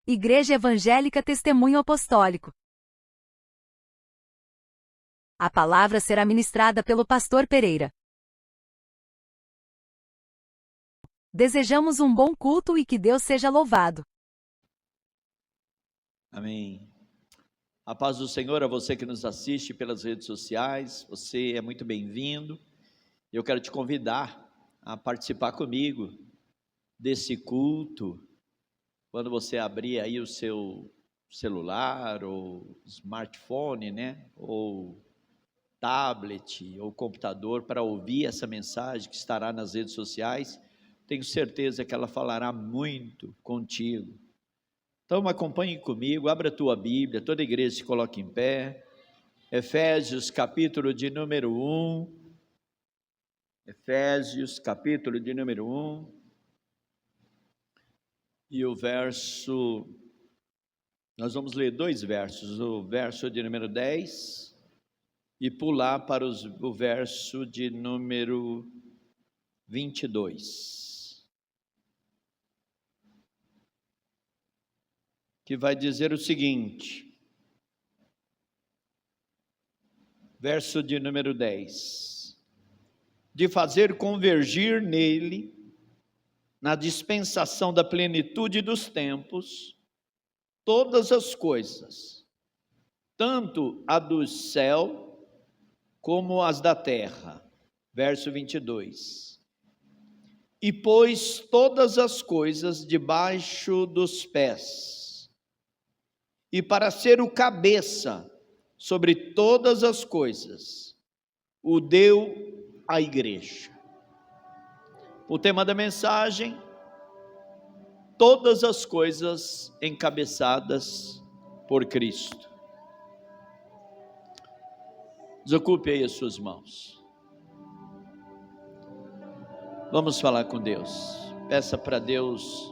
Igreja Evangélica Testemunho Apostólico. A palavra será ministrada pelo pastor Pereira. Desejamos um bom culto e que Deus seja louvado. Amém. A paz do Senhor a você que nos assiste pelas redes sociais, você é muito bem-vindo. Eu quero te convidar a participar comigo desse culto. Quando você abrir aí o seu celular ou smartphone, né, ou tablet ou computador para ouvir essa mensagem que estará nas redes sociais, tenho certeza que ela falará muito contigo. Então acompanhe comigo, abra a tua Bíblia, toda a igreja se coloque em pé. Efésios capítulo de número 1. Efésios capítulo de número 1. E o verso, nós vamos ler dois versos, o verso de número 10 e pular para o verso de número 22. Que vai dizer o seguinte, verso de número 10: de fazer convergir nele, na dispensação da plenitude dos tempos, todas as coisas, tanto a do céu como as da terra. Verso 22. E pôs todas as coisas debaixo dos pés, e para ser o cabeça sobre todas as coisas, o deu à igreja. O tema da mensagem: todas as coisas encabeçadas por Cristo. Desocupe aí as suas mãos. Vamos falar com Deus. Peça para Deus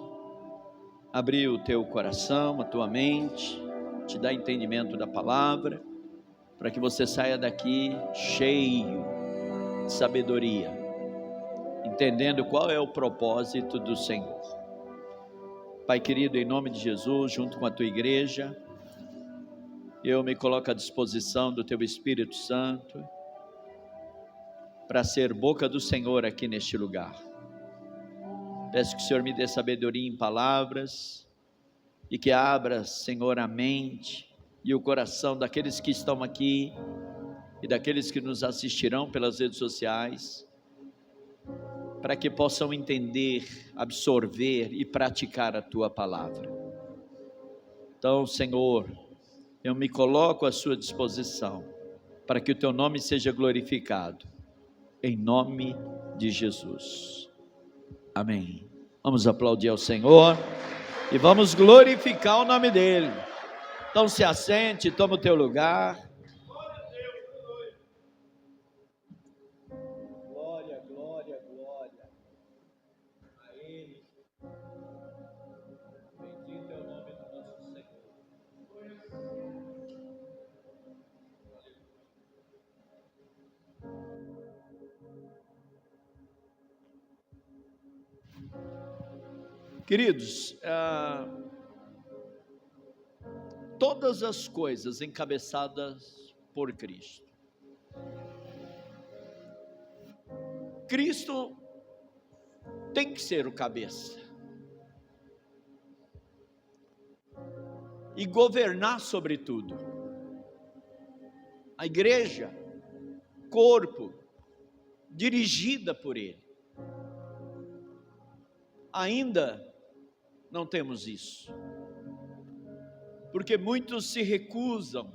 abrir o teu coração, a tua mente, te dar entendimento da palavra, para que você saia daqui cheio de sabedoria, entendendo qual é o propósito do Senhor. Pai querido, em nome de Jesus, junto com a tua igreja, eu me coloco à disposição do teu Espírito Santo, para ser boca do Senhor aqui neste lugar. Peço que o Senhor me dê sabedoria em palavras, e que abra, Senhor, a mente e o coração daqueles que estão aqui, e daqueles que nos assistirão pelas redes sociais, para que possam entender, absorver e praticar a tua palavra. Então, Senhor, eu me coloco à sua disposição, para que o teu nome seja glorificado, em nome de Jesus. Amém. Vamos aplaudir ao Senhor e vamos glorificar o nome dele. Então se assente, toma o teu lugar. Glória, glória, glória a ele. Bendito é o nome do nosso Senhor. Queridos, todas as coisas encabeçadas por Cristo. Cristo tem que ser o cabeça e governar sobre tudo. A igreja, corpo, dirigida por ele. Ainda não temos isso, porque muitos se recusam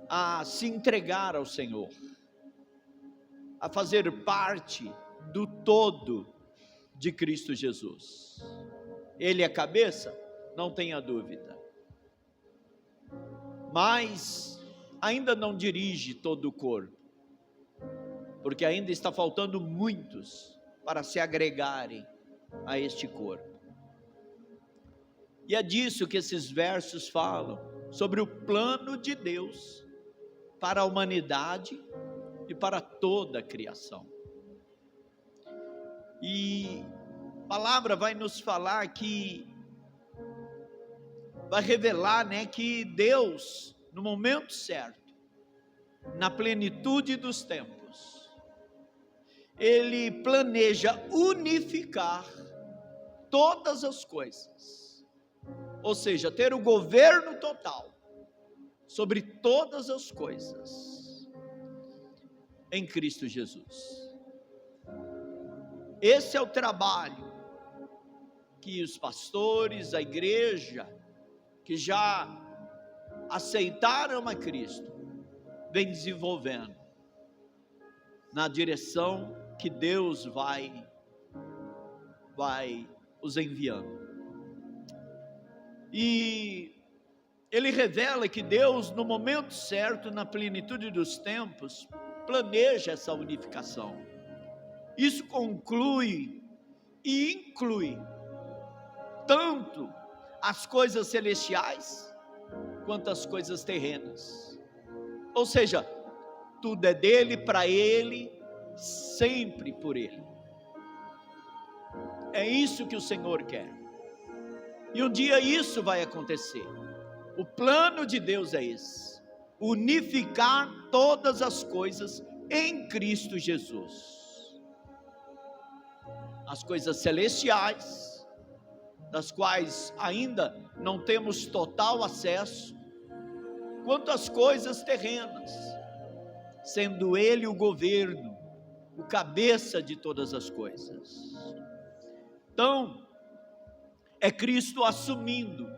a se entregar ao Senhor, a fazer parte do todo de Cristo Jesus. Ele é a cabeça, não tenha dúvida, mas ainda não dirige todo o corpo, porque ainda está faltando muitos para se agregarem a este corpo. E é disso que esses versos falam, sobre o plano de Deus para a humanidade e para toda a criação. E a palavra vai nos falar que vai revelar, que Deus, no momento certo, na plenitude dos tempos, Ele planeja unificar todas as coisas, ou seja, ter o governo total sobre todas as coisas em Cristo Jesus. Esse é o trabalho que os pastores, a igreja, que já aceitaram a Cristo, vem desenvolvendo na direção que Deus vai os enviando. E ele revela que Deus, no momento certo, na plenitude dos tempos, planeja essa unificação. Isso conclui e inclui tanto as coisas celestiais quanto as coisas terrenas. Ou seja, tudo é dele, para ele, sempre por ele. É isso que o Senhor quer. E um dia isso vai acontecer. O plano de Deus é esse: unificar todas as coisas em Cristo Jesus. As coisas celestiais, das quais ainda não temos total acesso, quanto às coisas terrenas, sendo Ele o governo, o cabeça de todas as coisas. Então, é Cristo assumindo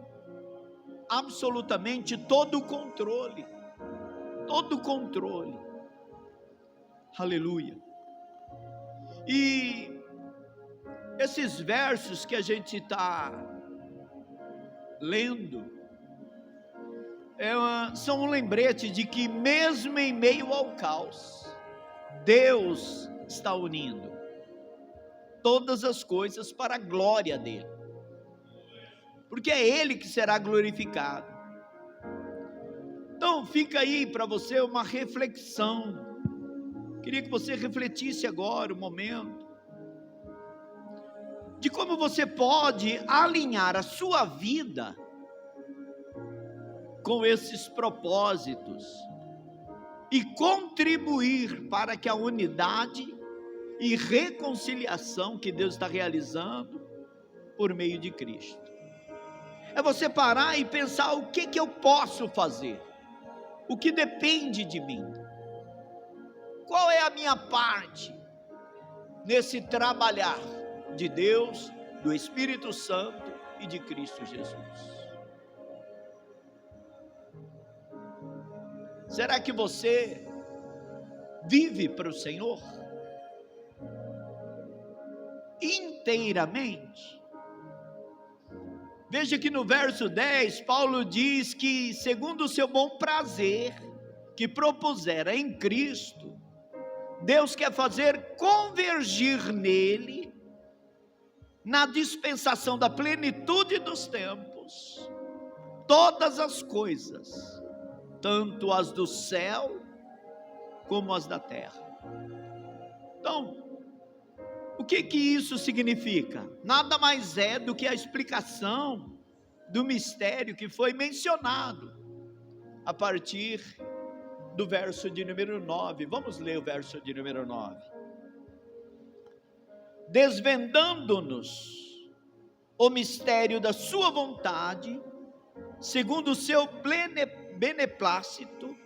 absolutamente todo o controle, aleluia. E esses versos que a gente está lendo, são um lembrete de que mesmo em meio ao caos, Deus está unindo todas as coisas para a glória dele, porque é ele que será glorificado. Então fica aí para você uma reflexão. Queria que você refletisse agora um momento de como você pode alinhar a sua vida com esses propósitos e contribuir para que a unidade e reconciliação que Deus está realizando por meio de Cristo. É você parar e pensar: o que eu posso fazer? O que depende de mim? Qual é a minha parte nesse trabalhar de Deus, do Espírito Santo e de Cristo Jesus? Será que você vive para o Senhor inteiramente? Veja que no verso 10, Paulo diz que, segundo o seu bom prazer, que propusera em Cristo, Deus quer fazer convergir nele, na dispensação da plenitude dos tempos, todas as coisas, tanto as do céu, como as da terra. Então, o que isso significa? Nada mais é do que a explicação do mistério que foi mencionado a partir do verso de número 9. Vamos ler o verso de número 9. Desvendando-nos o mistério da sua vontade, segundo o seu beneplácito,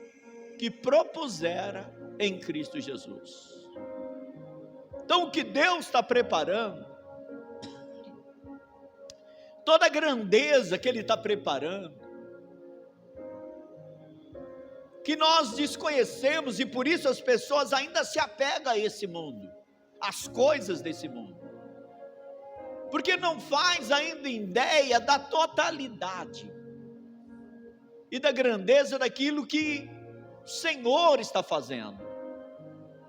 que propusera em Cristo Jesus. Então, o que Deus está preparando, toda a grandeza que Ele está preparando, que nós desconhecemos, e por isso as pessoas ainda se apegam a esse mundo, às coisas desse mundo, porque não faz ainda ideia da totalidade e da grandeza daquilo que o Senhor está fazendo,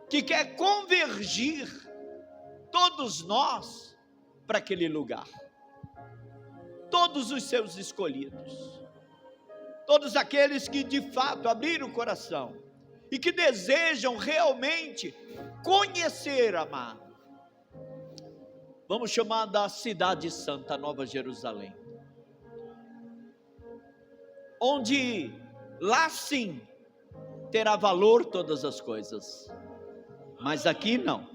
que quer convergir todos nós para aquele lugar, todos os seus escolhidos, todos aqueles que de fato abriram o coração e que desejam realmente conhecer, amado. Vamos chamar da cidade santa, Nova Jerusalém. onde lá sim terá valor todas as coisas, mas aqui não.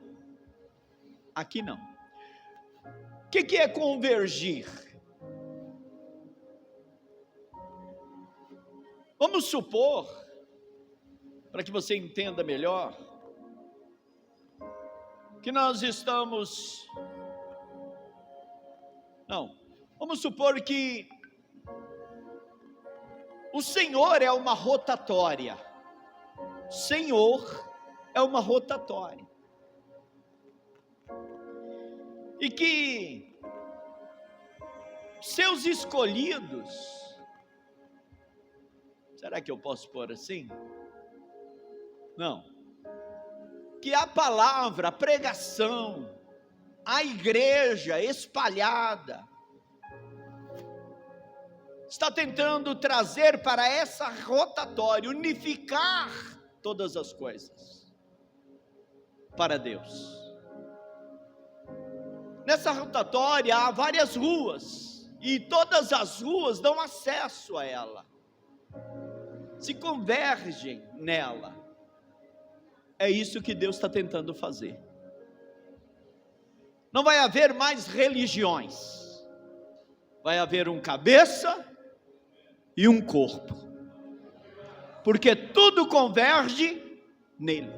Aqui não. O que é convergir? Vamos supor, para que você entenda melhor, que nós estamos... Vamos supor que o Senhor é uma rotatória. Senhor é uma rotatória. E que seus escolhidos, será que eu posso pôr assim? Não. Que a palavra, a pregação, a igreja espalhada, está tentando trazer para essa rotatória, unificar todas as coisas para Deus. Nessa rotatória há várias ruas, e todas as ruas dão acesso a ela, se convergem nela. É isso que Deus está tentando fazer. Não vai haver mais religiões, vai haver um cabeça e um corpo, porque tudo converge nele.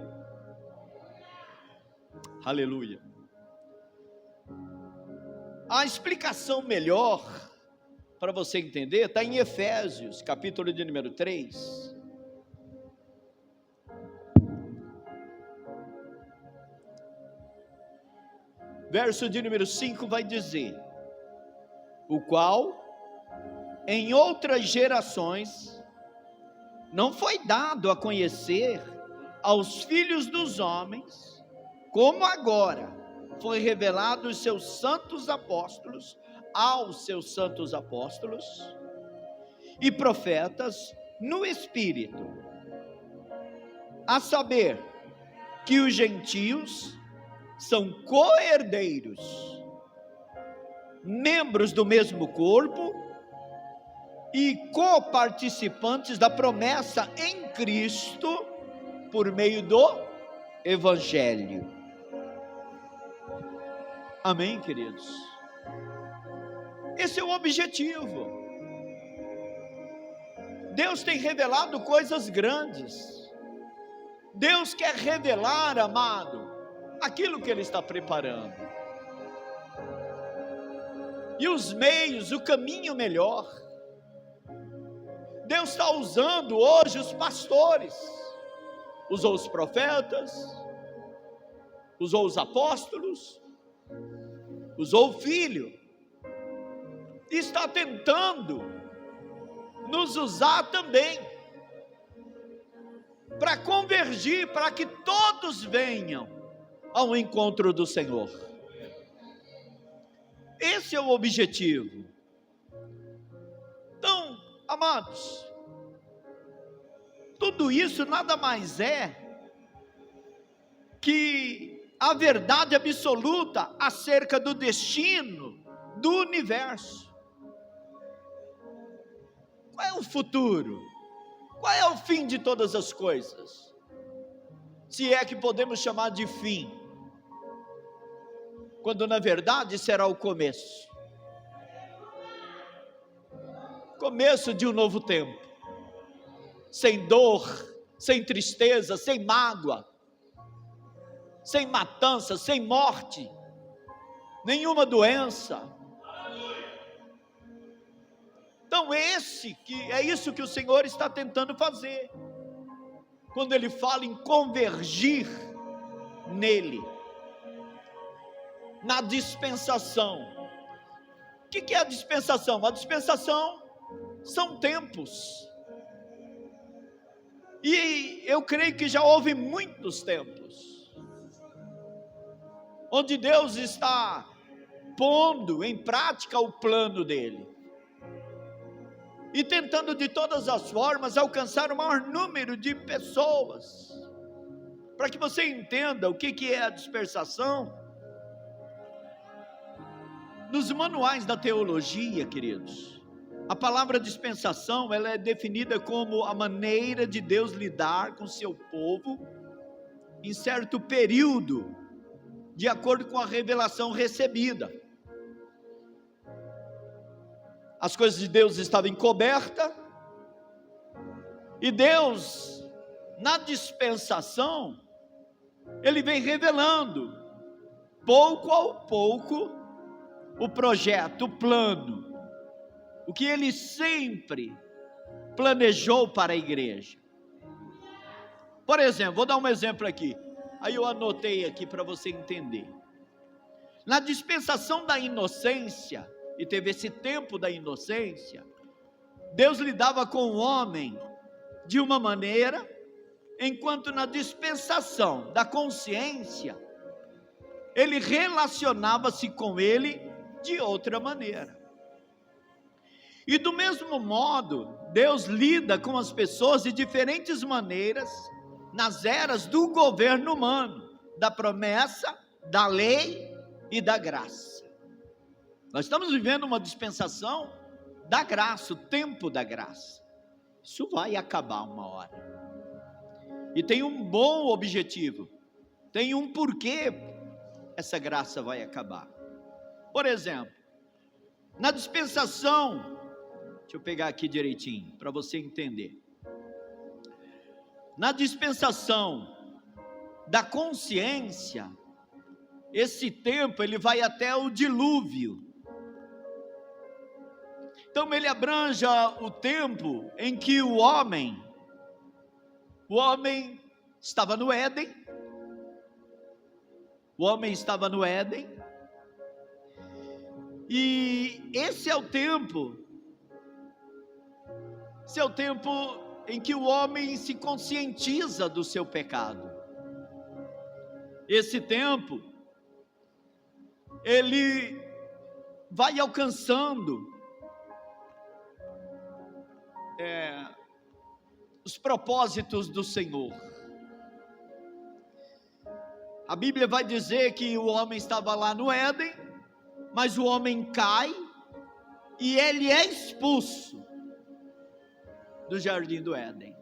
Aleluia. A explicação melhor para você entender está em Efésios, capítulo de número 3. Verso de número 5 vai dizer: o qual em outras gerações não foi dado a conhecer aos filhos dos homens, como agora foi revelado aos seus santos apóstolos e profetas no Espírito, a saber, que os gentios são co-herdeiros, membros do mesmo corpo e coparticipantes da promessa em Cristo por meio do Evangelho. Amém, queridos? Esse é o objetivo. Deus tem revelado coisas grandes. Deus quer revelar, amado, aquilo que Ele está preparando. E os meios, o caminho melhor. Deus está usando hoje os pastores, usou os profetas, usou os apóstolos, usou o Filho, e está tentando nos usar também, para convergir, para que todos venham ao encontro do Senhor. Esse é o objetivo. Então, amados, tudo isso nada mais é que a verdade absoluta acerca do destino do universo. Qual é o futuro? Qual é o fim de todas as coisas? Se é que podemos chamar de fim, quando na verdade será o começo. Começo de um novo tempo, sem dor, sem tristeza, sem mágoa, sem matança, sem morte, nenhuma doença. Então é isso que o Senhor está tentando fazer, quando Ele fala em convergir nele, na dispensação. O que é a dispensação? A dispensação são tempos, e eu creio que já houve muitos tempos, onde Deus está pondo em prática o plano dele, e tentando de todas as formas alcançar o maior número de pessoas. Para que você entenda o que é a dispersação, nos manuais da teologia, queridos, A palavra dispensação, ela é definida como a maneira de Deus lidar com seu povo em certo período, de acordo com a revelação recebida. As coisas de Deus estavam encobertas, e Deus, na dispensação, Ele vem revelando, pouco a pouco, o projeto, o plano, o que Ele sempre planejou para a igreja. Por exemplo, vou dar um exemplo aqui, aí eu anotei aqui para você entender. Na dispensação da inocência, e teve esse tempo da inocência, Deus lidava com o homem de uma maneira, enquanto na dispensação da consciência, Ele relacionava-se com ele de outra maneira. E do mesmo modo, Deus lida com as pessoas de diferentes maneiras, nas eras do governo humano, da promessa, da lei e da graça. Nós estamos vivendo uma dispensação da graça, o tempo da graça. Isso vai acabar uma hora. E tem um bom objetivo, tem um porquê essa graça vai acabar. Por exemplo, na dispensação, deixa eu pegar aqui direitinho, para você entender. Na dispensação da consciência, esse tempo ele vai até o dilúvio. Então ele abranja o tempo em que o homem estava no Éden. O homem estava no Éden. E esse é o tempo em que o homem se conscientiza do seu pecado. Esse tempo, ele vai alcançando os propósitos do Senhor. A Bíblia vai dizer que o homem estava lá no Éden, mas o homem cai e ele é expulso do jardim do Éden.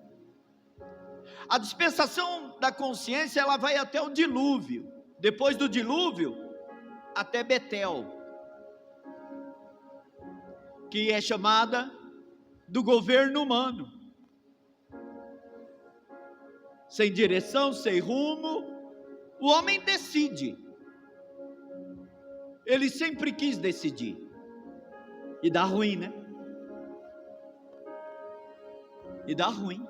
A dispensação da consciência, ela vai até o dilúvio. Depois do dilúvio, até Betel, que é chamada do governo humano. Sem direção, sem rumo, o homem decide. Ele sempre quis decidir. E dá ruim, né? E dá ruim.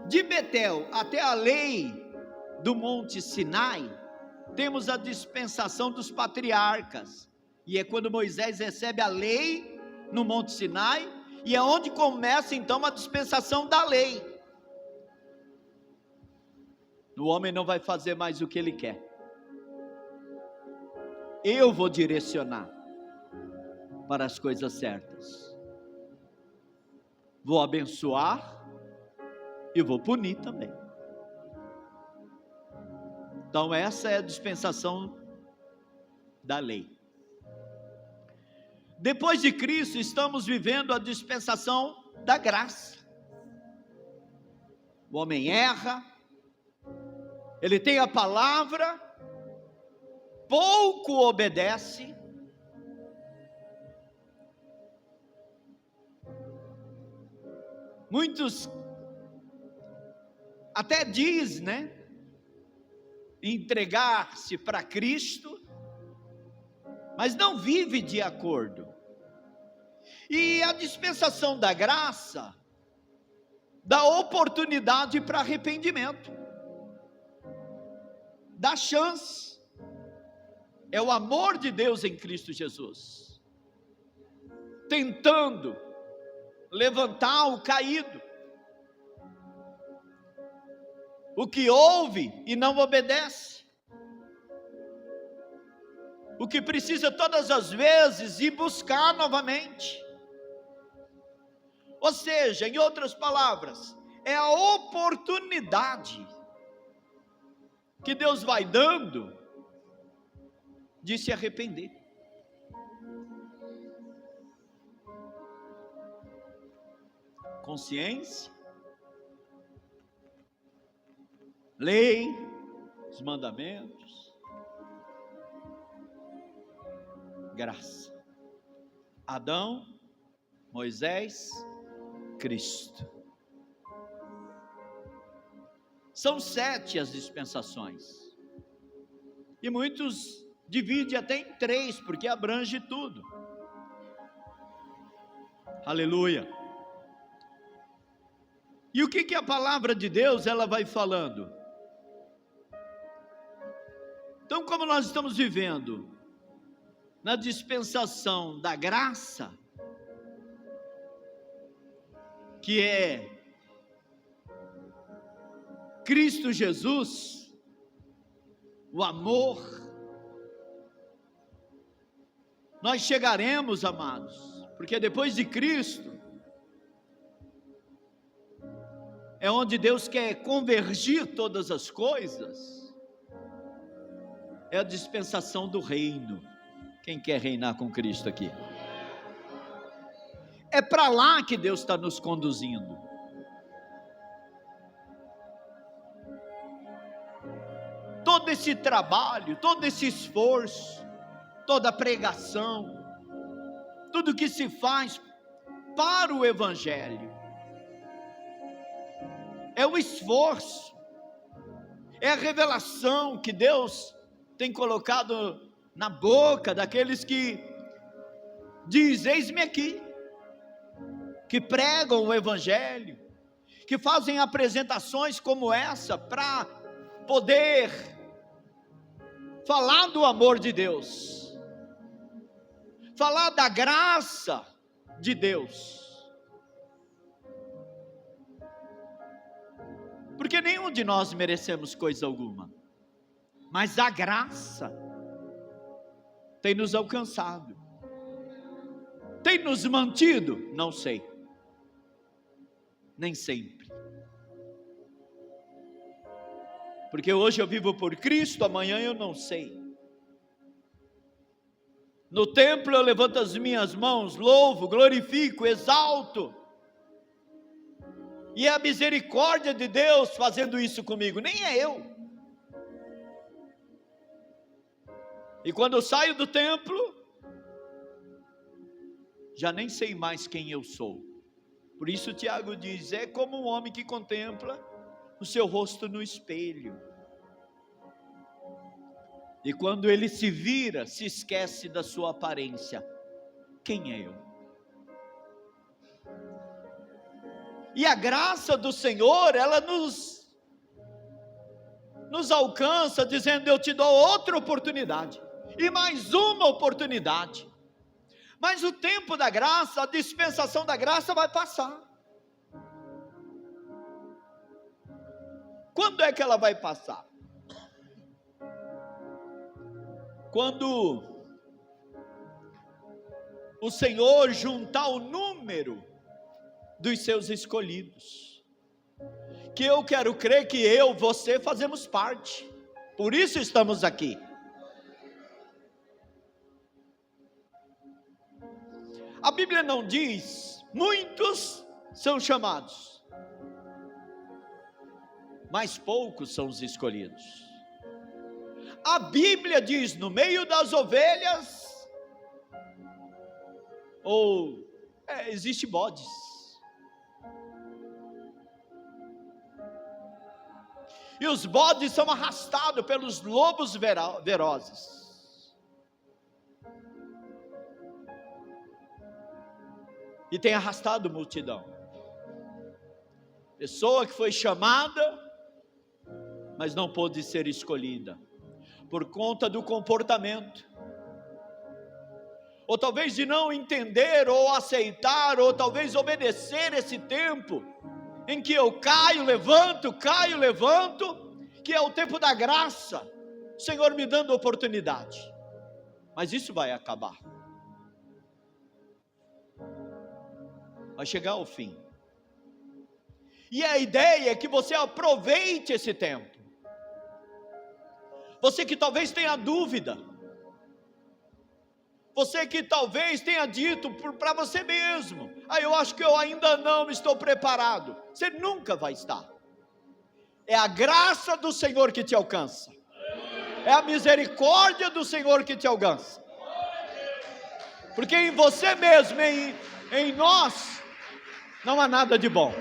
De Betel até a lei do Monte Sinai, temos a dispensação dos patriarcas. E é quando Moisés recebe a lei no Monte Sinai, e é onde começa então a dispensação da lei. O homem não vai fazer mais o que ele quer. Eu vou direcionar para as coisas certas. Vou abençoar e vou punir também. Então essa é a dispensação da lei. Depois de Cristo, estamos vivendo a dispensação da graça. O homem erra, ele tem a palavra, pouco obedece, muitos até diz, né, entregar-se para Cristo, mas não vive de acordo. E a dispensação da graça dá oportunidade para arrependimento, dá chance. É o amor de Deus em Cristo Jesus, tentando levantar o caído, o que ouve e não obedece, o que precisa todas as vezes ir buscar novamente. Ou seja, em outras palavras, é a oportunidade que Deus vai dando de se arrepender. consciência, lei, os mandamentos, graça. Adão, Moisés, Cristo. São 7 as dispensações. E muitos dividem até em 3, porque abrange tudo. Aleluia. E o que a palavra de Deus ela vai falando? Então, como nós estamos vivendo na dispensação da graça, que é Cristo Jesus, o amor, nós chegaremos, amados, porque depois de Cristo, é onde Deus quer convergir todas as coisas, é a dispensação do reino. Quem quer reinar com Cristo aqui? É para lá que Deus está nos conduzindo. Todo esse trabalho, todo esse esforço, toda a pregação, tudo que se faz para o Evangelho, é o esforço, é a revelação que Deus tem colocado na boca daqueles que dizem: eis-me aqui, que pregam o Evangelho, que fazem apresentações como essa, para poder falar do amor de Deus, falar da graça de Deus, porque nenhum de nós merecemos coisa alguma, mas a graça tem nos alcançado, tem nos mantido, não sei, nem sempre, porque hoje eu vivo por Cristo, amanhã eu não sei. No templo eu levanto as minhas mãos, louvo, glorifico, exalto, e é a misericórdia de Deus fazendo isso comigo, nem é eu. E quando eu saio do templo, já nem sei mais quem eu sou. Por isso Tiago diz: é como um homem que contempla o seu rosto no espelho, e quando ele se vira, se esquece da sua aparência. Quem é eu? E a graça do Senhor, ela nos alcança, dizendo: eu te dou outra oportunidade, e mais uma oportunidade. Mas o tempo da graça, a dispensação da graça vai passar. Quando é que ela vai passar? Quando o Senhor juntar o número dos seus escolhidos, que eu quero crer que eu, você fazemos parte, por isso estamos aqui. A Bíblia não diz: muitos são chamados, mas poucos são os escolhidos. A Bíblia diz: no meio das ovelhas, existe bodes. E os bodes são arrastados pelos lobos ferozes. E tem arrastado multidão. Pessoa que foi chamada, mas não pôde ser escolhida, por conta do comportamento, ou talvez de não entender, ou aceitar, ou talvez obedecer esse tempo, em que eu caio, levanto, que é o tempo da graça, o Senhor me dando oportunidade, mas isso vai acabar, vai chegar ao fim, e a ideia é que você aproveite esse tempo. Você que talvez tenha dúvida, Você que talvez tenha dito para você mesmo: eu acho que eu ainda não estou preparado. Você nunca vai estar. É a graça do Senhor que te alcança. É a misericórdia do Senhor que te alcança. Porque em você mesmo, em nós, não há nada de bom.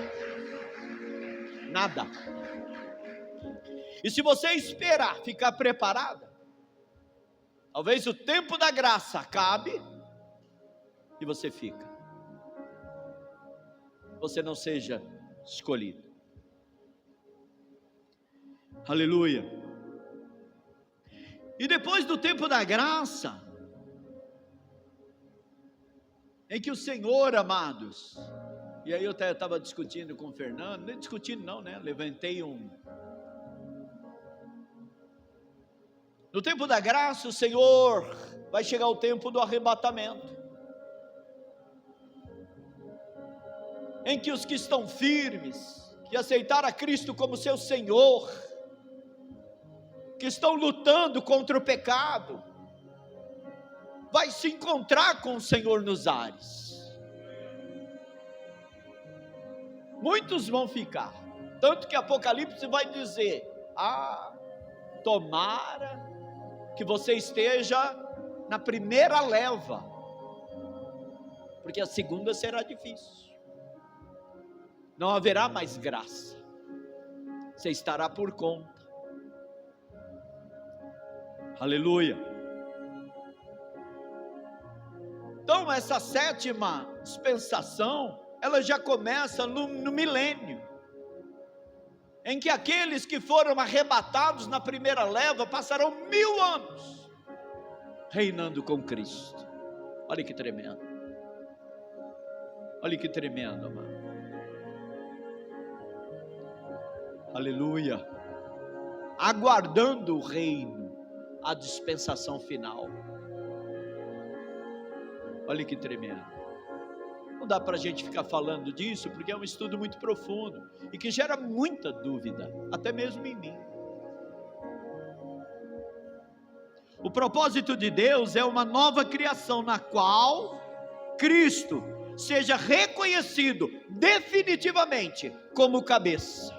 Nada. E se você esperar ficar preparada, talvez o tempo da graça acabe e você fica. Você não seja escolhido. Aleluia. E depois do tempo da graça, em que o Senhor, amados, e aí eu estava discutindo com o Fernando, nem discutindo não, né? Levantei No tempo da graça, o Senhor, vai chegar o tempo do arrebatamento, em que os que estão firmes, que aceitaram a Cristo como seu Senhor, que estão lutando contra o pecado, vai se encontrar com o Senhor nos ares. Muitos vão ficar, tanto que Apocalipse vai dizer: tomara que você esteja na primeira leva, porque a segunda será difícil, não haverá mais graça, você estará por conta. Aleluia. Então essa sétima dispensação, ela já começa no milênio, em que aqueles que foram arrebatados na primeira leva passarão 1000 anos reinando com Cristo. Olha que tremendo. Olha que tremendo, amado. Aleluia. Aguardando o reino, a dispensação final. Olha que tremendo. Não dá para a gente ficar falando disso, porque é um estudo muito profundo, e que gera muita dúvida, até mesmo em mim. O propósito de Deus é uma nova criação, na qual Cristo seja reconhecido definitivamente como cabeça.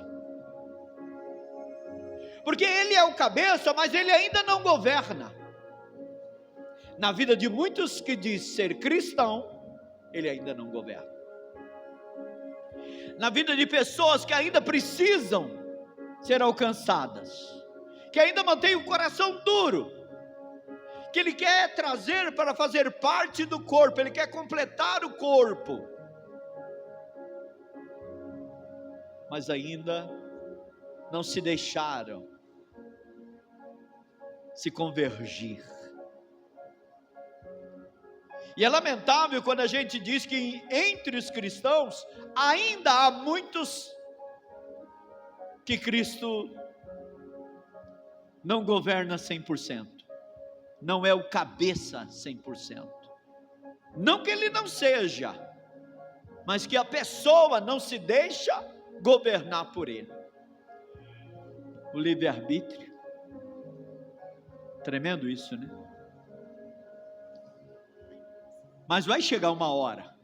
Porque Ele é o cabeça, mas Ele ainda não governa. Na vida de muitos que diz ser cristão, Ele ainda não governa. Na vida de pessoas que ainda precisam ser alcançadas, que ainda mantém o coração duro, que Ele quer trazer para fazer parte do corpo, Ele quer completar o corpo, mas ainda não se deixaram se convergir. E é lamentável quando a gente diz que entre os cristãos ainda há muitos que Cristo não governa 100%, não é o cabeça 100%, não que ele não seja, mas que a pessoa não se deixa governar por ele. O livre-arbítrio, tremendo isso, né? Mas vai chegar uma hora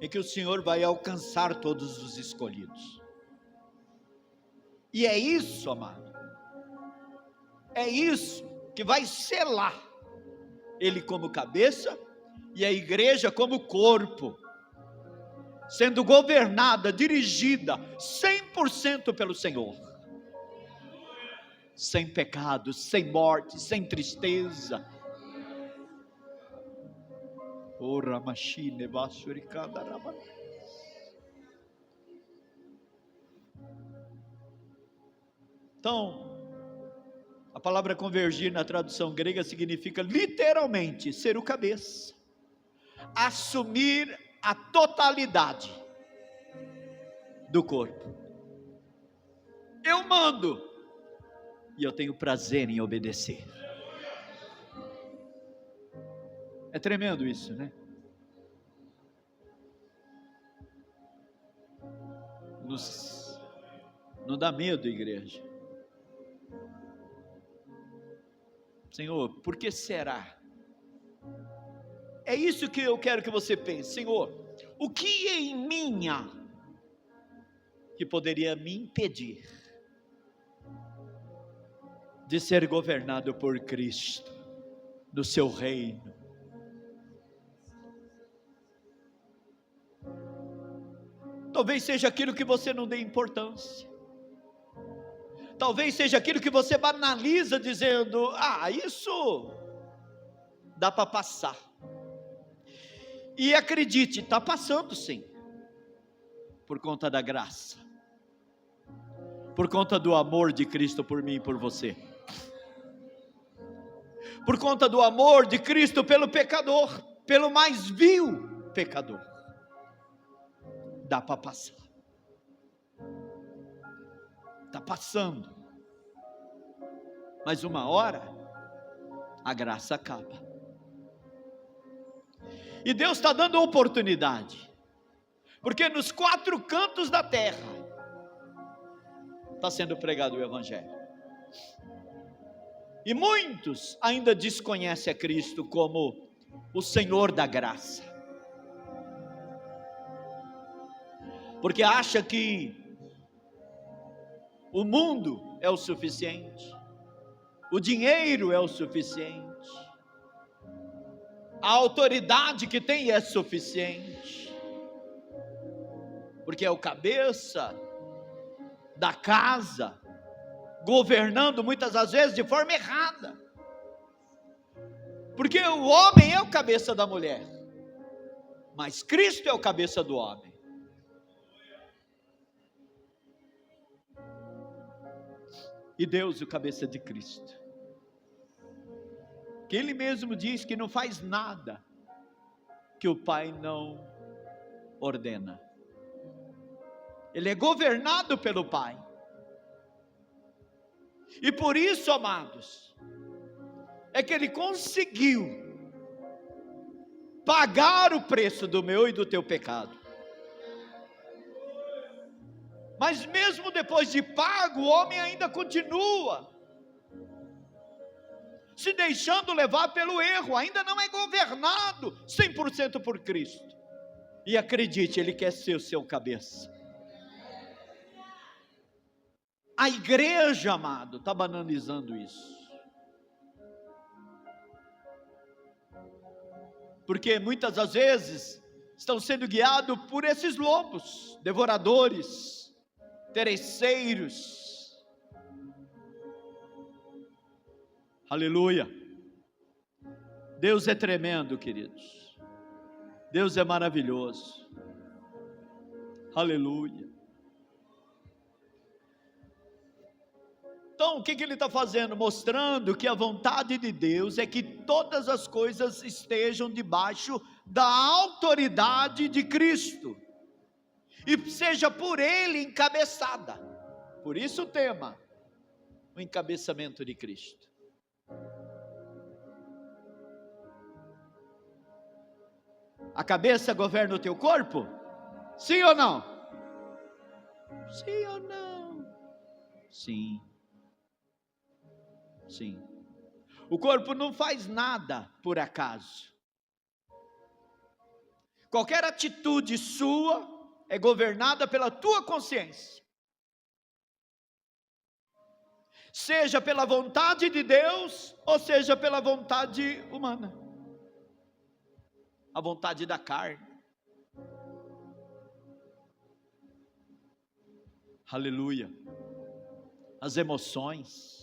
em que o Senhor vai alcançar todos os escolhidos. E é isso, amado, é isso que vai selar Ele como cabeça e a igreja como corpo, sendo governada, dirigida 100% pelo Senhor, sem pecado, sem morte, sem tristeza. Então, a palavra convergir na tradução grega significa literalmente ser o cabeça, assumir a totalidade do corpo. Eu mando e eu tenho prazer em obedecer. É tremendo isso, né? Não dá medo, igreja? Senhor, por que será? É isso que eu quero que você pense. Senhor, o que é em mim que poderia me impedir de ser governado por Cristo, no seu reino? Talvez seja aquilo que você não dê importância. Talvez seja aquilo que você banaliza dizendo, isso dá para passar. E acredite, está passando sim. Por conta da graça. Por conta do amor de Cristo por mim e por você. Por conta do amor de Cristo pelo pecador, pelo mais vil pecador. Dá para passar. Está passando. Mas uma hora, a graça acaba. E Deus está dando oportunidade. Porque nos 4 cantos da terra, está sendo pregado o Evangelho. E muitos ainda desconhecem a Cristo como o Senhor da graça. Porque acha que o mundo é o suficiente, o dinheiro é o suficiente, a autoridade que tem é suficiente, porque é o cabeça da casa, governando muitas das vezes de forma errada, porque o homem é o cabeça da mulher, mas Cristo é o cabeça do homem. E Deus o cabeça de Cristo, que Ele mesmo diz que não faz nada que o Pai não ordena. Ele é governado pelo Pai. E por isso, amados, é que Ele conseguiu pagar o preço do meu e do teu pecado. Mas mesmo depois de pago, o homem ainda continua se deixando levar pelo erro, ainda não é governado 100% por Cristo. E acredite, Ele quer ser o seu cabeça. A igreja, amado, está banalizando isso. Porque muitas das vezes estão sendo guiados por esses lobos, devoradores, interesseiros. Aleluia. Deus é tremendo, queridos. Deus é maravilhoso. Aleluia. Então, o que Ele está fazendo? Mostrando que a vontade de Deus é que todas as coisas estejam debaixo da autoridade de Cristo. E seja por Ele encabeçada. Por isso o tema, o encabeçamento de Cristo. A cabeça governa o teu corpo? Sim ou não? Sim ou não? Sim. Sim. O corpo não faz nada por acaso. Qualquer atitude sua é governada pela tua consciência. Seja pela vontade de Deus, ou seja pela vontade humana. A vontade da carne. Aleluia. As emoções.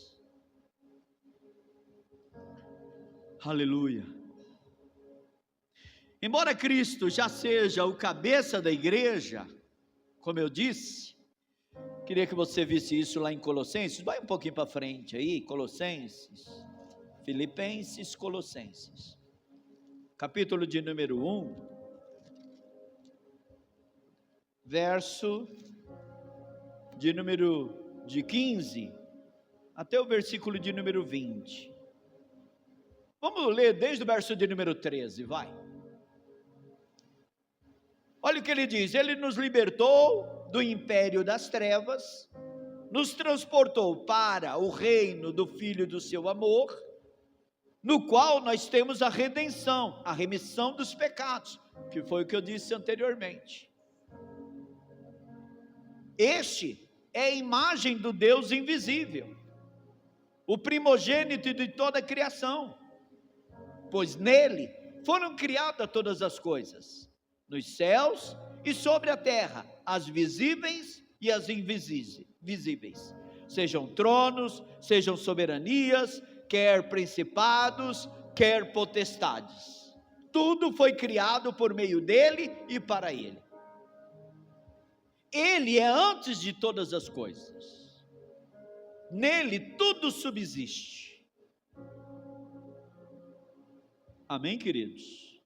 Aleluia. Embora Cristo já seja o cabeça da igreja, como eu disse, queria que você visse isso lá em Colossenses. Vai um pouquinho para frente aí, Colossenses, Filipenses, Colossenses, capítulo de número 1, verso de número 15, até o versículo de número 20. Vamos ler desde o verso de número 13, vai. Olha o que ele diz: Ele nos libertou do império das trevas, nos transportou para o reino do Filho do seu amor, no qual nós temos a redenção, a remissão dos pecados, que foi o que eu disse anteriormente. Este é a imagem do Deus invisível, o primogênito de toda a criação, pois nele foram criadas todas as coisas, nos céus e sobre a terra, as visíveis e as invisíveis, sejam tronos, sejam soberanias, quer principados, quer potestades. Tudo foi criado por meio dele e para ele. Ele é antes de todas as coisas. Nele tudo subsiste. Amém, queridos?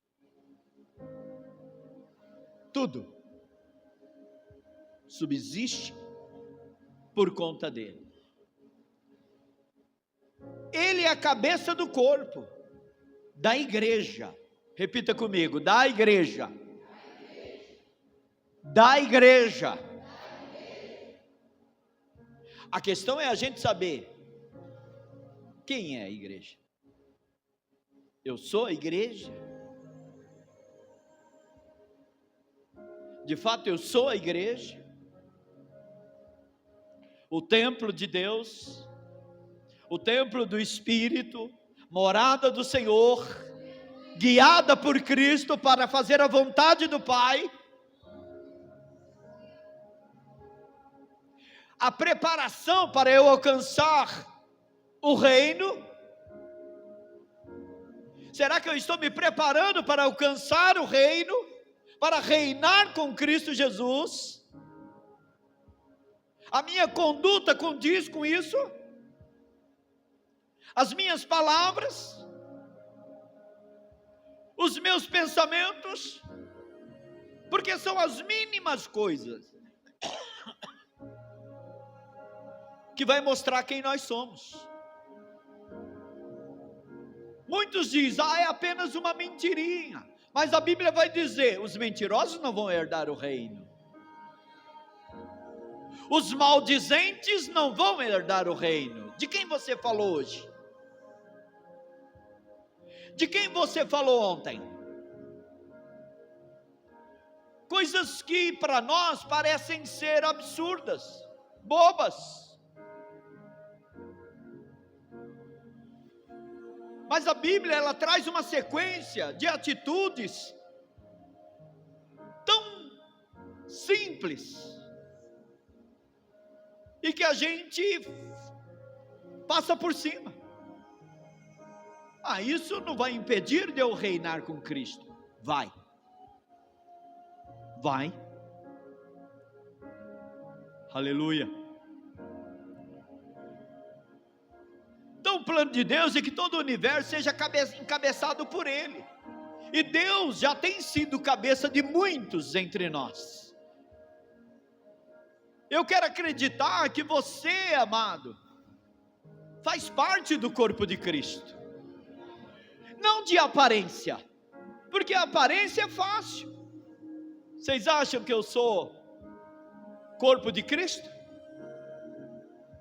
Tudo subsiste por conta dele. Ele é a cabeça do corpo, da igreja. Repita comigo, da igreja. Da igreja. A questão é a gente saber quem é a igreja. Eu sou a igreja? De fato eu sou a igreja? O templo de Deus, o templo do Espírito, morada do Senhor, guiada por Cristo para fazer a vontade do Pai. A preparação para eu alcançar o reino. Será que eu estou me preparando para alcançar o reino? Para reinar com Cristo Jesus? A minha conduta condiz com isso? As minhas palavras? Os meus pensamentos? Porque são as mínimas coisas que vai mostrar quem nós somos. Muitos dizem, é apenas uma mentirinha. Mas a Bíblia vai dizer, os mentirosos não vão herdar o reino. Os maldizentes não vão herdar o reino. De quem você falou hoje? De quem você falou ontem? Coisas que para nós parecem ser absurdas, bobas. Mas a Bíblia, ela traz uma sequência de atitudes tão simples e que a gente passa por cima. Isso não vai impedir de eu reinar com Cristo. Vai. Aleluia. Então o plano de Deus é que todo o universo seja encabeçado por Ele. E Deus já tem sido cabeça de muitos entre nós. Eu quero acreditar que você, amado, faz parte do corpo de Cristo. Não de aparência, porque a aparência é fácil. Vocês acham que eu sou corpo de Cristo?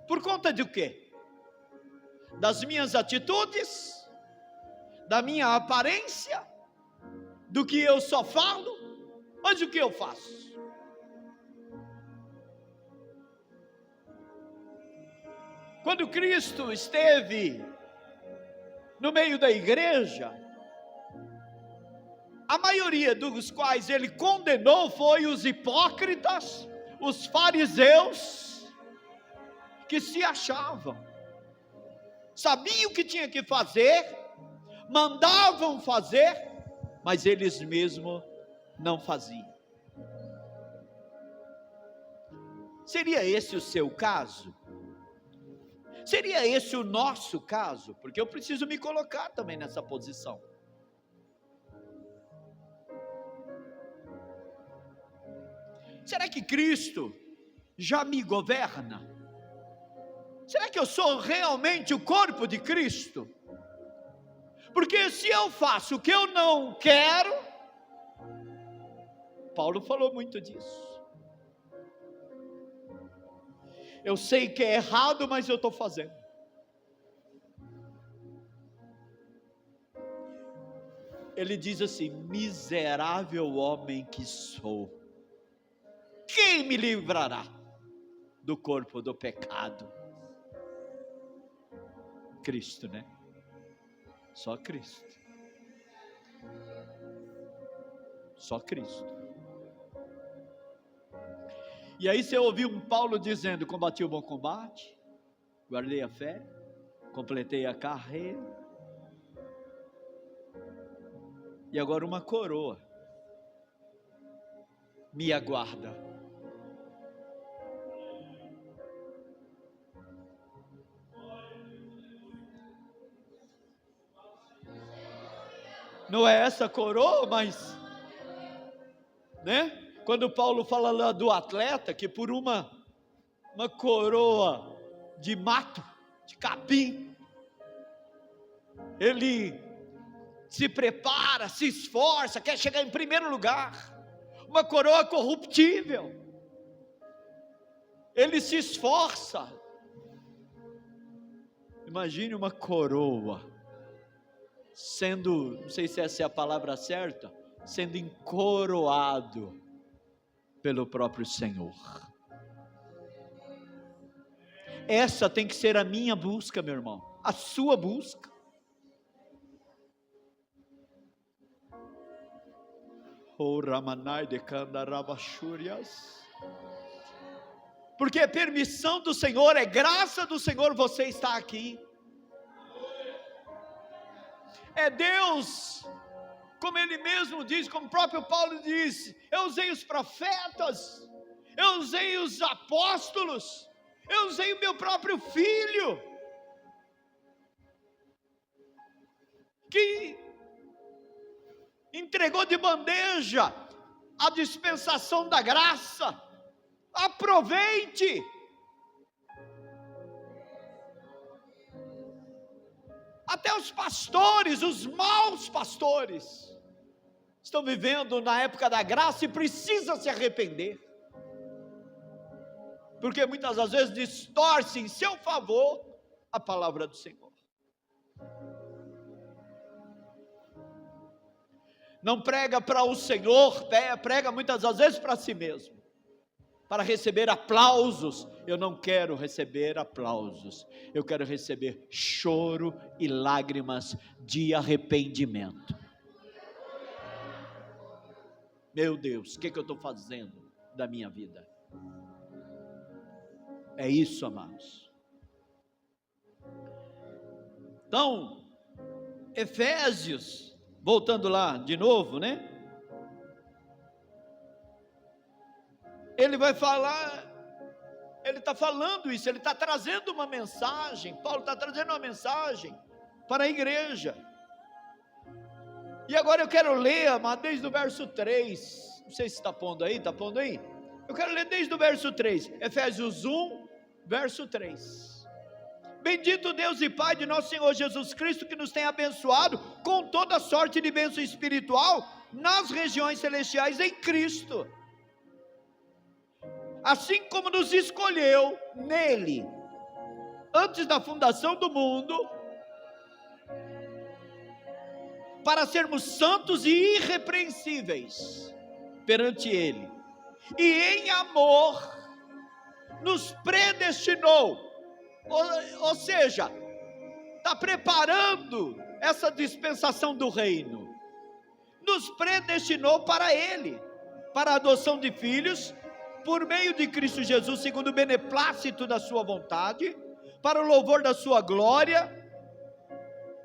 Por conta de quê? Das minhas atitudes, da minha aparência, do que eu só falo, mas o que eu faço? Quando Cristo esteve no meio da igreja, a maioria dos quais ele condenou foi os hipócritas, os fariseus, que se achavam, sabiam o que tinha que fazer, mandavam fazer, mas eles mesmos não faziam. Seria esse o seu caso? Seria esse o nosso caso? Porque eu preciso me colocar também nessa posição. Será que Cristo já me governa? Será que eu sou realmente o corpo de Cristo? Porque se eu faço o que eu não quero, Paulo falou muito disso. Eu sei que é errado, mas eu estou fazendo. ele diz assim: miserável homem que sou, quem me livrará do corpo do pecado? Cristo, né? Só Cristo. Só Cristo. E aí você ouviu um Paulo dizendo: combati o bom combate, guardei a fé, completei a carreira, e agora uma coroa me aguarda. Não é essa coroa, mas, né? Quando Paulo fala lá do atleta, que por uma coroa de mato, de capim, ele se prepara, se esforça, quer chegar em primeiro lugar. Uma coroa corruptível, ele se esforça. Imagine uma coroa sendo, não sei se essa é a palavra certa, sendo encoroado pelo próprio Senhor. Essa tem que ser a minha busca, meu irmão, a sua busca. Porque é permissão do Senhor, é graça do Senhor você estar aqui. É Deus, como Ele mesmo diz, como o próprio Paulo disse: eu usei os profetas, eu usei os apóstolos, eu usei o meu próprio filho, que entregou de bandeja a dispensação da graça. Aproveite. Até os pastores, os maus pastores, estão vivendo na época da graça e precisam se arrepender, porque muitas das vezes distorcem em seu favor a palavra do Senhor. Não prega para o Senhor, prega muitas das vezes para si mesmo, para receber aplausos. Eu não quero receber aplausos, eu quero receber choro e lágrimas de arrependimento. Meu Deus, o que eu estou fazendo da minha vida? É isso, amados. Então, Efésios, voltando lá de novo, né? Ele vai falar, ele está falando isso, ele está trazendo uma mensagem, Paulo está trazendo uma mensagem para a igreja. E agora eu quero ler, amado, desde o verso 3, não sei se está pondo aí, está pondo aí? Eu quero ler desde o verso 3, Efésios 1, verso 3. Bendito Deus e Pai de nosso Senhor Jesus Cristo, que nos tem abençoado com toda sorte de bênção espiritual nas regiões celestiais em Cristo, assim como nos escolheu nele, antes da fundação do mundo, para sermos santos e irrepreensíveis perante ele, e em amor nos predestinou, ou seja, está preparando essa dispensação do reino, nos predestinou para ele, para a adoção de filhos, por meio de Cristo Jesus, segundo o beneplácito da sua vontade, para o louvor da sua glória,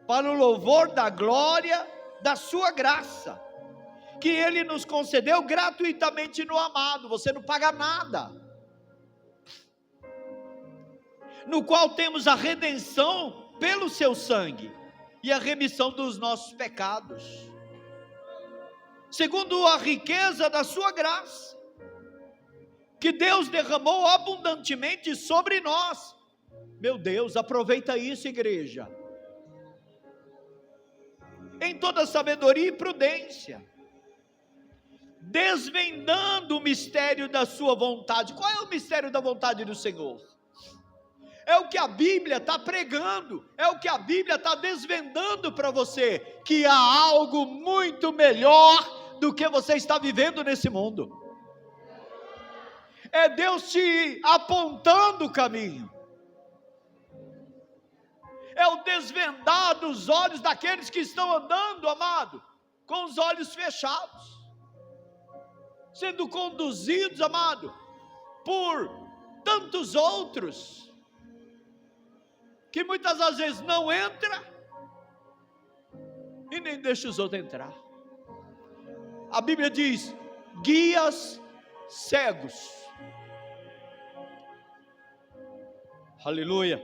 para o louvor da glória da sua graça, que ele nos concedeu gratuitamente no amado. Você não paga nada, no qual temos a redenção pelo seu sangue, e a remissão dos nossos pecados, segundo a riqueza da sua graça, que Deus derramou abundantemente sobre nós. Meu Deus, aproveita isso, igreja, em toda sabedoria e prudência, desvendando o mistério da sua vontade. Qual é o mistério da vontade do Senhor? É o que a Bíblia está pregando, é o que a Bíblia está desvendando para você, que há algo muito melhor do que você está vivendo nesse mundo. É Deus te apontando o caminho. É o desvendar dos olhos daqueles que estão andando, amado, com os olhos fechados, sendo conduzidos, amado, por tantos outros, que muitas das vezes não entra, e nem deixa os outros entrar. A Bíblia diz, guias cegos. Aleluia.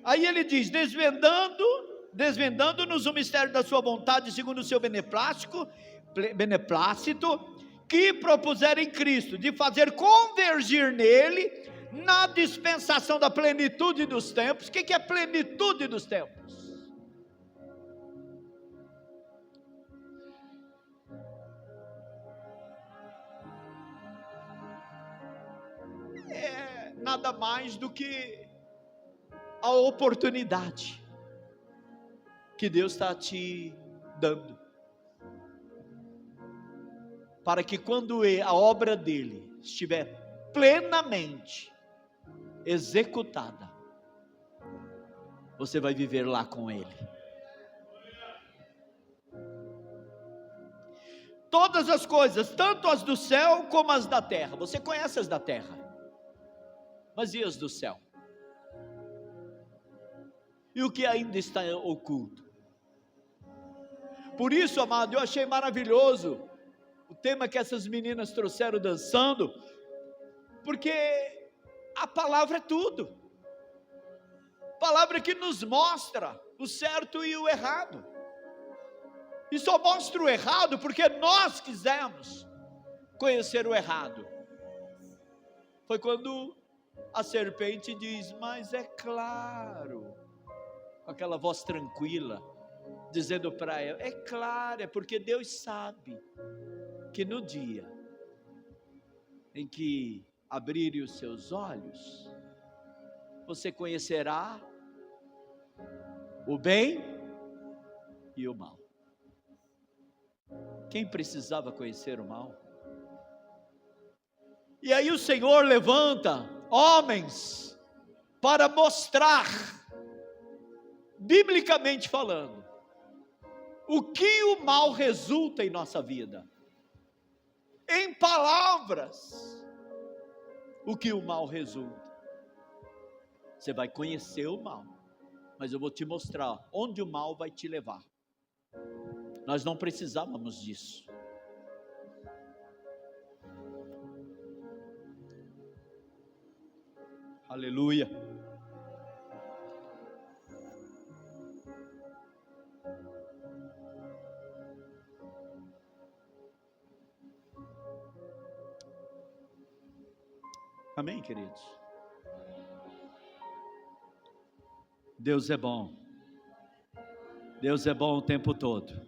Aí ele diz, desvendando-nos o mistério da sua vontade, segundo o seu beneplácito, que propuseram em Cristo, de fazer convergir nele, na dispensação da plenitude dos tempos. O que é plenitude dos tempos? É nada mais do que a oportunidade que Deus está te dando, para que quando a obra dele estiver plenamente executada, você vai viver lá com ele. Todas as coisas, tanto as do céu como as da terra. Você conhece as da terra, mas e as do céu? E o que ainda está oculto? Por isso, amado, eu achei maravilhoso o tema que essas meninas trouxeram dançando, porque a palavra é tudo. Palavra que nos mostra o certo e o errado. E só mostra o errado porque nós quisemos conhecer o errado. Foi quando a serpente diz, mas é claro, com aquela voz tranquila, dizendo para ela, é claro, é porque Deus sabe que no dia em que abrirem os seus olhos, você conhecerá o bem e o mal. Quem precisava conhecer o mal? E aí o Senhor levanta homens para mostrar, biblicamente falando, o que o mal resulta em nossa vida. Em palavras, o que o mal resulta. Você vai conhecer o mal, mas eu vou te mostrar onde o mal vai te levar. Nós não precisávamos disso. Aleluia. Amém, queridos? Deus é bom. Deus é bom o tempo todo.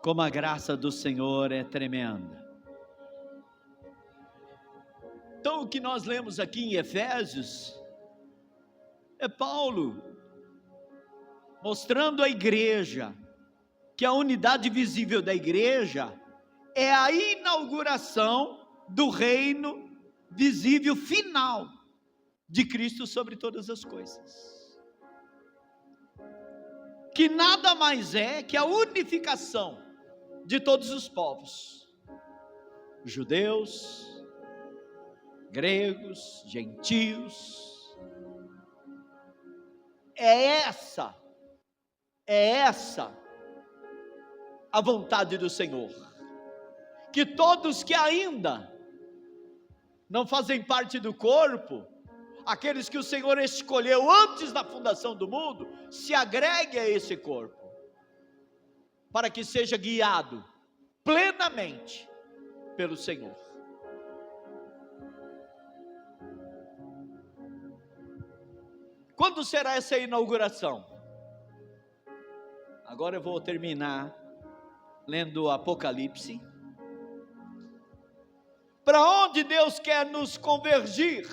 Como a graça do Senhor é tremenda. Então, o que nós lemos aqui em Efésios é Paulo mostrando à igreja que a unidade visível da igreja é a inauguração do reino visível final de Cristo sobre todas as coisas, que nada mais é que a unificação de todos os povos, judeus, gregos, gentios. É essa a vontade do Senhor, que todos que ainda não fazem parte do corpo, aqueles que o Senhor escolheu antes da fundação do mundo, se agreguem a esse corpo, para que seja guiado plenamente pelo Senhor. Quando será essa inauguração? Agora eu vou terminar lendo o Apocalipse, Para onde Deus quer nos convergir?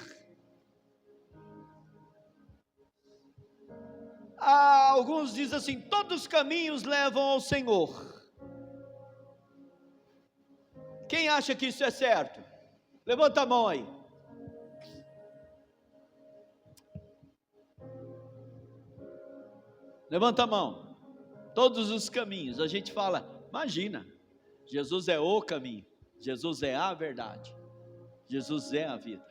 Alguns dizem assim: todos os caminhos levam ao Senhor. Quem acha que isso é certo? Levanta a mão aí. Levanta a mão. Todos os caminhos. A gente fala, imagina, Jesus é o caminho, Jesus é a verdade, Jesus é a vida.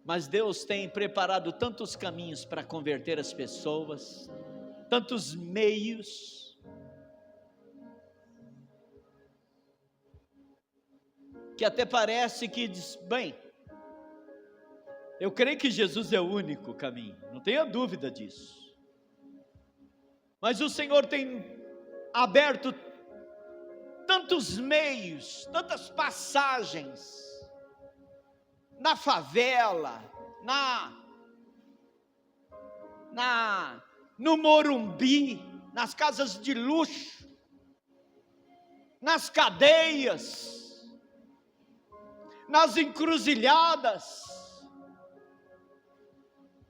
Mas Deus tem preparado tantos caminhos para converter as pessoas, tantos meios, que até parece que diz, bem, eu creio que Jesus é o único caminho, não tenha dúvida disso. Mas o Senhor tem aberto tantos meios, tantas passagens, na favela, no Morumbi, nas casas de luxo, nas cadeias, nas encruzilhadas,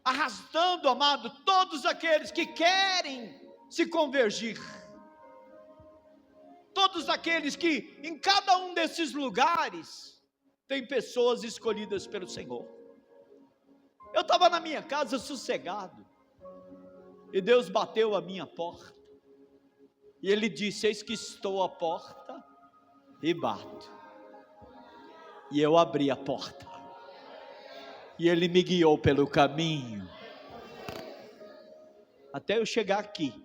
arrastando, amado, todos aqueles que querem se convergir, todos aqueles que em cada um desses lugares tem pessoas escolhidas pelo Senhor. Eu estava na minha casa sossegado, e Deus bateu a minha porta, e Ele disse: eis que estou à porta e bato. E eu abri a porta, e Ele me guiou pelo caminho, até eu chegar aqui.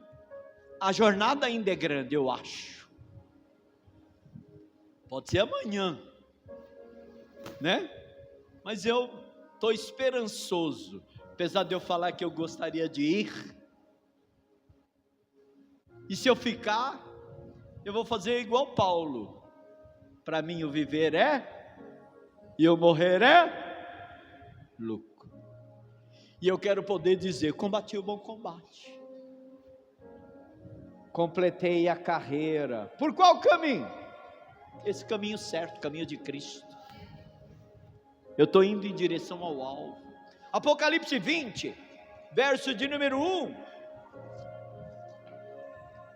A jornada ainda é grande, eu acho. Pode ser amanhã, né? Mas eu estou esperançoso, apesar de eu falar que eu gostaria de ir, e se eu ficar, eu vou fazer igual Paulo: para mim o viver é, e eu morrer é lucro. E eu quero poder dizer: combati o bom combate, completei a carreira. Por qual caminho? Esse caminho certo, o caminho de Cristo. Eu estou indo em direção ao alvo. Apocalipse 20, verso de número 1,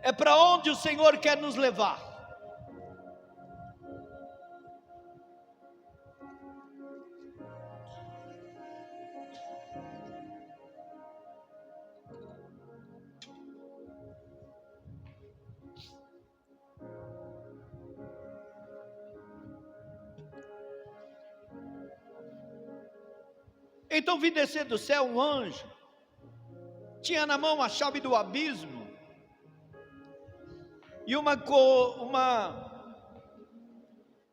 é para onde o Senhor quer nos levar. Então vi descer do céu um anjo, tinha na mão a chave do abismo, e uma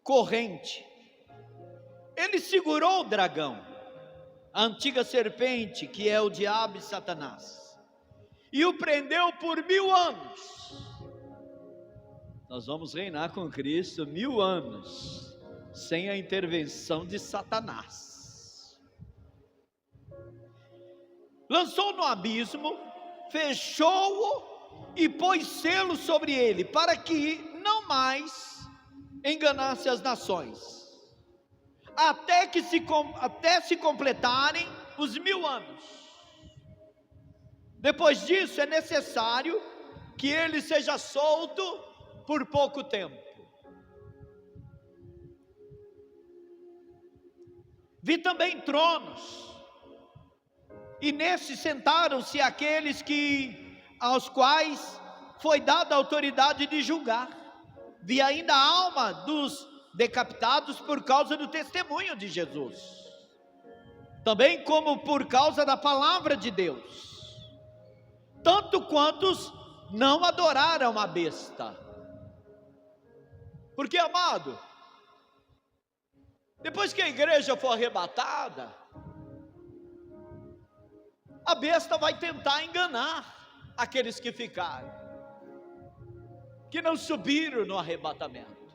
corrente. Ele segurou o dragão, a antiga serpente, que é o diabo e Satanás, e o prendeu por 1000 anos. Nós vamos reinar com Cristo 1000 anos, sem a intervenção de Satanás. Lançou no abismo, fechou-o e pôs selo sobre ele, para que não mais enganasse as nações, até se completarem os 1000 anos. Depois disso é necessário que ele seja solto por pouco tempo. Vi também tronos, e nesses sentaram-se aqueles aos quais foi dada a autoridade de julgar. Vi ainda a alma dos decapitados por causa do testemunho de Jesus, também como por causa da palavra de Deus, tanto quantos não adoraram a besta. Porque, amado, depois que a igreja for arrebatada, a besta vai tentar enganar aqueles que ficaram, que não subiram no arrebatamento.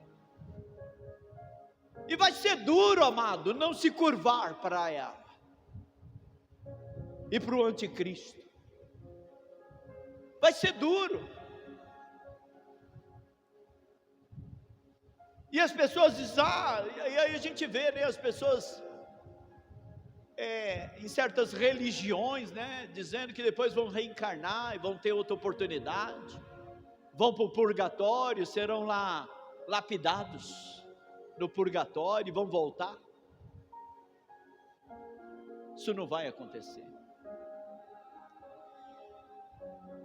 E vai ser duro, amado, não se curvar para ela e para o anticristo. Vai ser duro. E as pessoas dizem, e aí a gente vê, né, as pessoas em certas religiões, né, dizendo que depois vão reencarnar e vão ter outra oportunidade, vão para o purgatório, serão lá lapidados no purgatório e vão voltar. Isso não vai acontecer.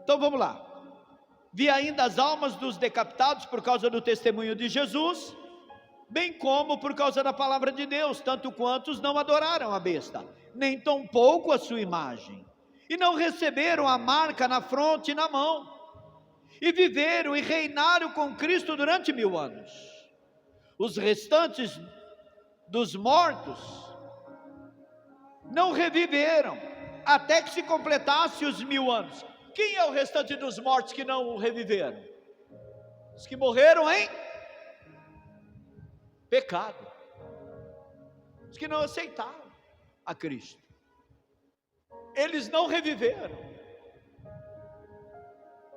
Então vamos lá. Vi ainda as almas dos decapitados por causa do testemunho de Jesus, bem como por causa da palavra de Deus, tanto quantos não adoraram a besta, nem tampouco a sua imagem, e não receberam a marca na fronte e na mão, e viveram e reinaram com Cristo durante 1000 anos. Os restantes dos mortos não reviveram, até que se completasse os 1000 anos. Quem é o restante dos mortos que não reviveram? Os que morreram em pecado, os que não aceitaram a Cristo. Eles não reviveram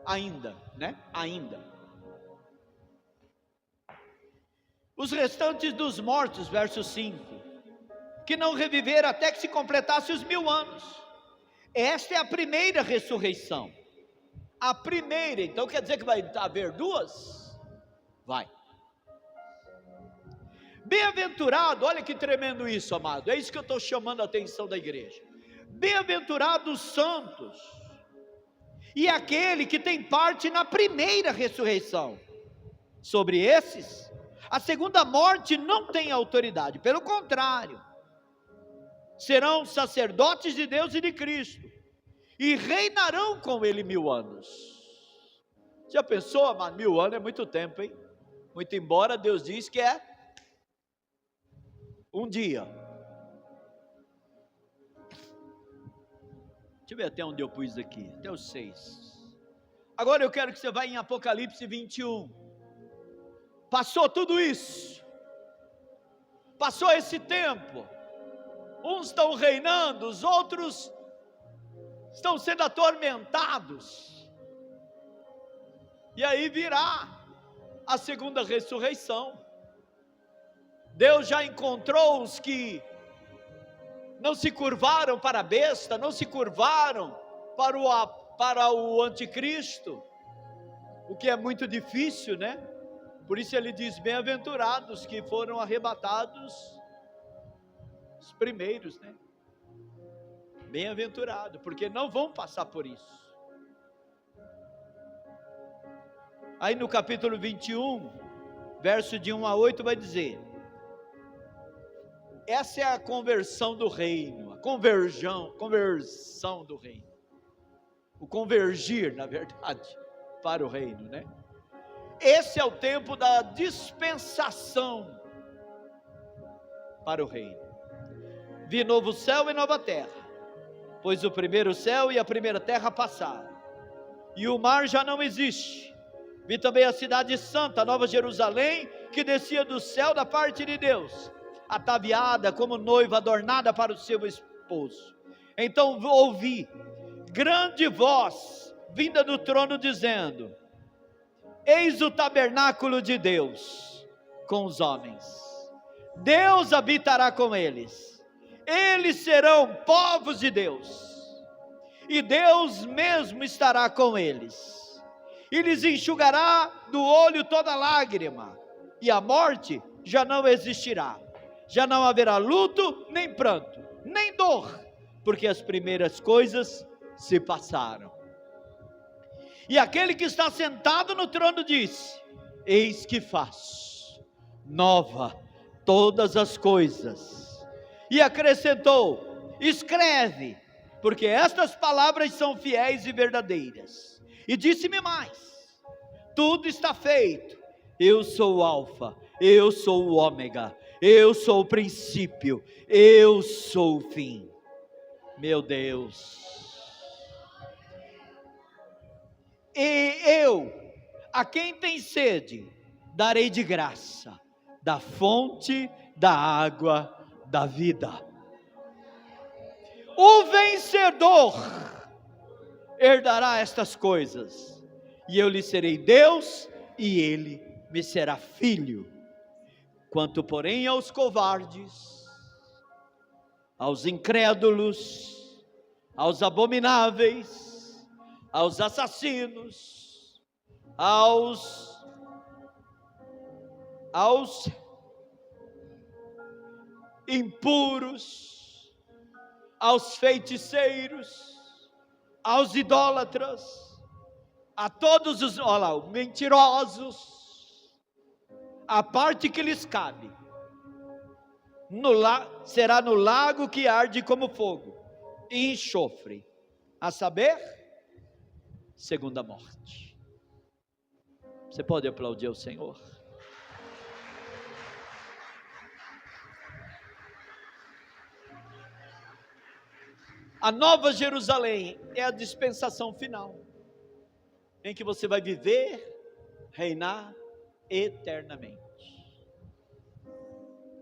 ainda, né? Ainda. Os restantes dos mortos, verso 5, que não reviveram até que se completasse os 1000 anos. Esta é a primeira ressurreição. A primeira, então quer dizer que vai haver duas? Vai. Bem-aventurado, olha que tremendo isso, amado. É isso que eu estou chamando a atenção da igreja. Bem-aventurados os santos, e aquele que tem parte na primeira ressurreição. Sobre esses, a segunda morte não tem autoridade, pelo contrário, serão sacerdotes de Deus e de Cristo, e reinarão com ele 1000 anos. Já pensou, amado? 1000 anos é muito tempo, hein? Muito embora Deus diz que é um dia. Deixa eu ver até onde eu pus aqui, até os 6. Agora eu quero que você vá em Apocalipse 21. Passou tudo isso, passou esse tempo, uns estão reinando, os outros estão sendo atormentados, e aí virá a segunda ressurreição. Deus já encontrou os que não se curvaram para a besta, não se curvaram para o anticristo, o que é muito difícil, né? Por isso ele diz, bem-aventurados que foram arrebatados, os primeiros, né? Bem-aventurado, porque não vão passar por isso. Aí no capítulo 21, verso de 1 a 8 vai dizer, essa é a conversão do reino, a conversão do reino, o convergir, na verdade, para o reino, né? Esse é o tempo da dispensação para o reino. Vi novo céu e nova terra, pois o primeiro céu e a primeira terra passaram, e o mar já não existe. Vi também a cidade santa, a nova Jerusalém, que descia do céu da parte de Deus, ataviada como noiva adornada para o seu esposo. Então ouvi grande voz vinda do trono dizendo, eis o tabernáculo de Deus com os homens, Deus habitará com eles, eles serão povos de Deus, e Deus mesmo estará com eles, e lhes enxugará do olho toda lágrima, e a morte já não existirá, já não haverá luto, nem pranto, nem dor, porque as primeiras coisas se passaram. E aquele que está sentado no trono disse, eis que faço nova todas as coisas. E acrescentou, escreve, porque estas palavras são fiéis e verdadeiras. E disse-me mais, tudo está feito, eu sou o alfa, eu sou o ômega, eu sou o princípio, eu sou o fim. Meu Deus. E eu, a quem tem sede, darei de graça, da fonte da água da vida. O vencedor herdará estas coisas, e eu lhe serei Deus, e ele me será filho. Quanto, porém, aos covardes, aos incrédulos, aos abomináveis, aos assassinos, aos impuros, aos feiticeiros, aos idólatras, a todos os mentirosos, a parte que lhes cabe, será no lago que arde como fogo e enxofre, a saber, segunda morte. Você pode aplaudir ao Senhor? A Nova Jerusalém é a dispensação final, em que você vai viver, reinar eternamente.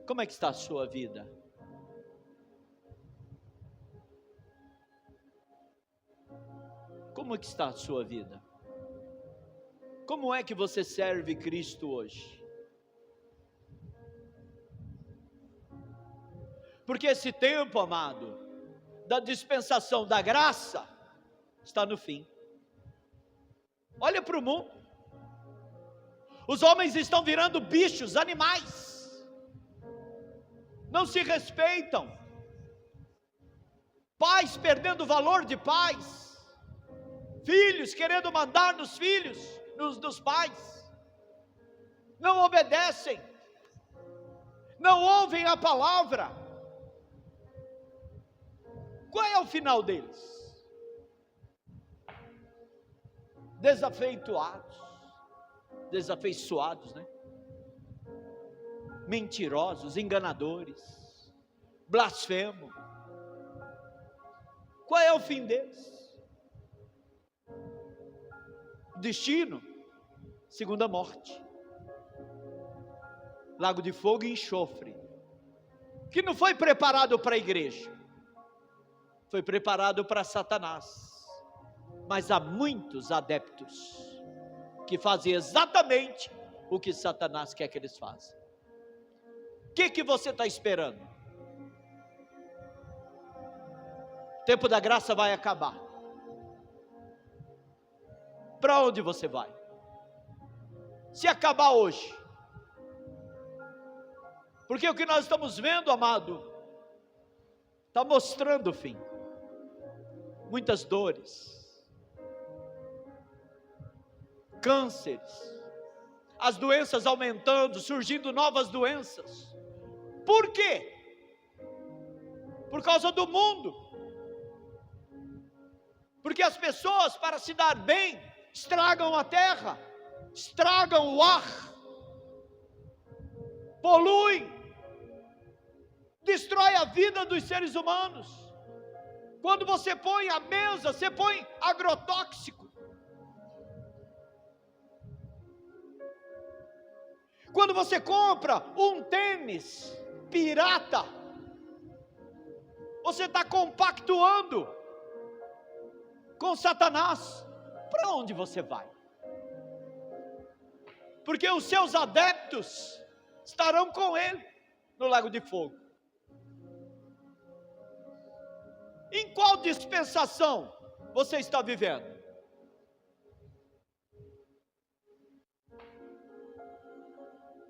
Como é que está a sua vida? Como é que está a sua vida? Como é que você serve Cristo hoje? Porque esse tempo, amado, da dispensação da graça, está no fim. Olha para o mundo. Os homens estão virando bichos, animais. Não se respeitam. Pais perdendo o valor de pais. Filhos querendo mandar nos filhos, nos pais. Não obedecem. Não ouvem a palavra. Qual é o final deles? Desafeiçoados, né? Mentirosos, enganadores, blasfemos. Qual é o fim deles? Destino, segunda morte, lago de fogo e enxofre, que não foi preparado para a igreja, foi preparado para Satanás. Mas há muitos adeptos que fazem exatamente o que Satanás quer que eles façam. O que você está esperando? O tempo da graça vai acabar. Para onde você vai? Se acabar hoje. Porque o que nós estamos vendo, amado, está mostrando o fim. Muitas dores, cânceres, as doenças aumentando, surgindo novas doenças. Por quê? Por causa do mundo. Porque as pessoas, para se dar bem, estragam a terra, estragam o ar, poluem, destrói a vida dos seres humanos. Quando você põe à mesa, você põe agrotóxico. Quando você compra um tênis pirata, você está compactuando com Satanás. Para onde você vai? Porque os seus adeptos estarão com ele no lago de fogo. Em qual dispensação você está vivendo?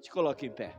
Se coloque em pé.